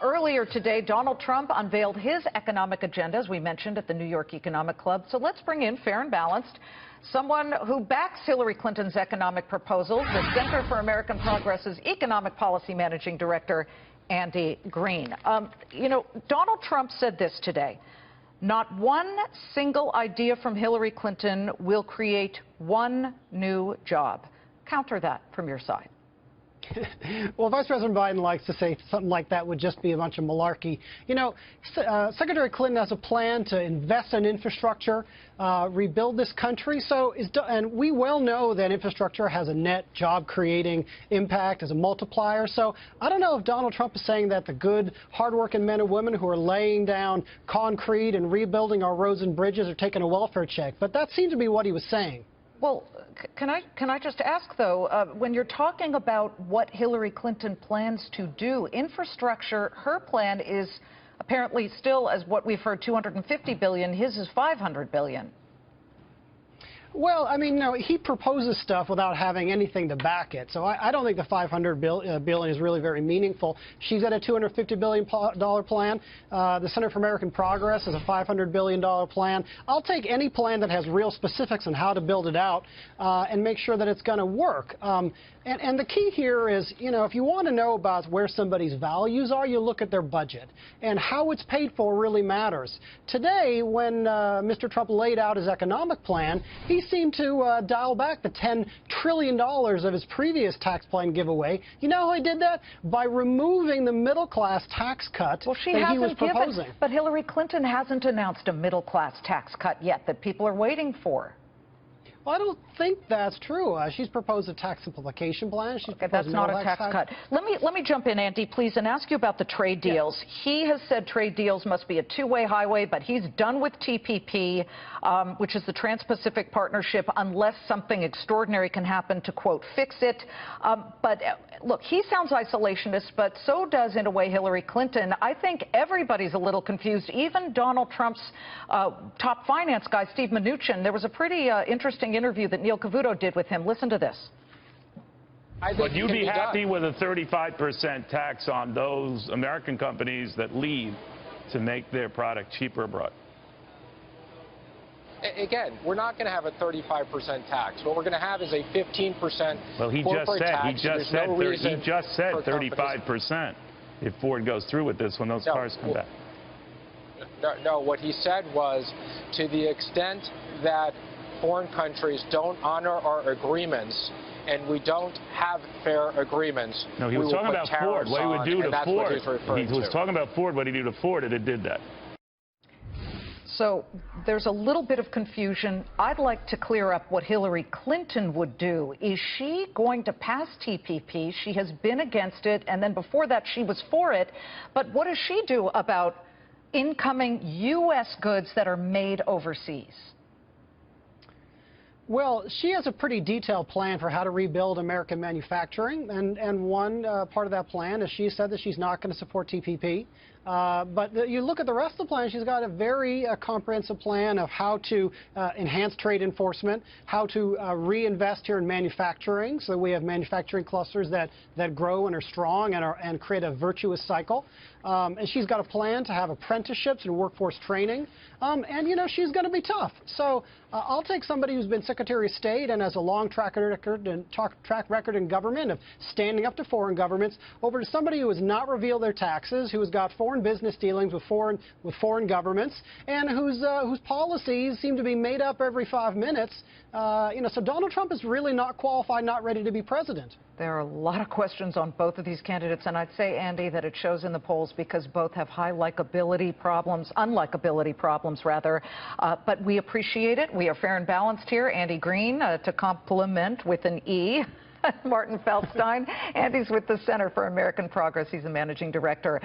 Earlier today, Donald Trump unveiled his economic agenda, as we mentioned, at the New York Economic Club. So let's bring in Fair and Balanced, someone who backs Hillary Clinton's economic proposals, the Center for American Progress's Economic Policy Managing Director, Andy Green. Donald Trump said this today: not one single idea from Hillary Clinton will create one new job. Counter that from your side. Well, Vice President Biden likes to say something like that would just be a bunch of malarkey. Secretary Clinton has a plan to invest in infrastructure, rebuild this country. And we well know that infrastructure has a net job-creating impact as a multiplier. So I don't know if Donald Trump is saying that the good, hardworking men and women who are laying down concrete and rebuilding our roads and bridges are taking a welfare check. But that seemed to be what he was saying. Well, can I just ask, though, when you're talking about what Hillary Clinton plans to do, infrastructure, her plan is apparently still, as what we've heard, $250 billion. His is $500 billion. Well, I mean, no, he proposes stuff without having anything to back it. So I don't think the $500 billion is really very meaningful. She's at a $250 billion plan. The Center for American Progress has a $500 billion plan. I'll take any plan that has real specifics on how to build it out and make sure that it's going to work. And the key here is, if you want to know about where somebody's values are, you look at their budget. And how it's paid for really matters. Today, when Mr. Trump laid out his economic plan, he seemed to dial back the $10 trillion of his previous tax plan giveaway. You know how he did that? By removing the middle-class tax cut that he was proposing. But Hillary Clinton hasn't announced a middle-class tax cut yet that people are waiting for. Well, I don't think that's true. She's proposed a tax simplification plan. That's not a tax cut. Let me jump in, Andy, please, and ask you about the trade deals. Yeah. He has said trade deals must be a two-way highway, but he's done with TPP, which is the Trans-Pacific Partnership, unless something extraordinary can happen to, quote, fix it. Look, he sounds isolationist, but so does, in a way, Hillary Clinton. I think everybody's a little confused, even Donald Trump's top finance guy, Steve Mnuchin. There was a pretty interesting interview that Neil Cavuto did with him. Listen to this. Would you be happy with a 35% tax on those American companies that leave to make their product cheaper abroad? Again, we're not going to have a 35% tax. What we're going to have is a 15% well, he just said 35% if Ford goes through with this when those cars come back. No, what he said was, to the extent that foreign countries don't honor our agreements and we don't have fair agreements. No, he was talking about Ford, what he would do to Ford. He was talking about Ford, what he'd do to Ford, and it did that. So there's a little bit of confusion. I'd like to clear up what Hillary Clinton would do. Is she going to pass TPP? She has been against it, and then before that she was for it. But what does she do about incoming U.S. goods that are made overseas? Well, she has a pretty detailed plan for how to rebuild American manufacturing, and one part of that plan is she said that she's not going to support TPP. But you look at the rest of the plan, she's got a very comprehensive plan of how to enhance trade enforcement, how to reinvest here in manufacturing so that we have manufacturing clusters that grow and are strong and create a virtuous cycle. And she's got a plan to have apprenticeships and workforce training. And, she's going to be tough. So I'll take somebody who's been Secretary of State and has a long track record in government of standing up to foreign governments over to somebody who has not revealed their taxes, who has got foreign business dealings with foreign governments, and whose policies seem to be made up every 5 minutes. So Donald Trump is really not qualified, not ready to be president. There are a lot of questions on both of these candidates, and I'd say, Andy, that it shows in the polls because both have high unlikability problems, rather. But we appreciate it. We are fair and balanced here. Andy Green, to compliment with an E. Martin Feldstein. Andy's with the Center for American Progress. He's the managing director.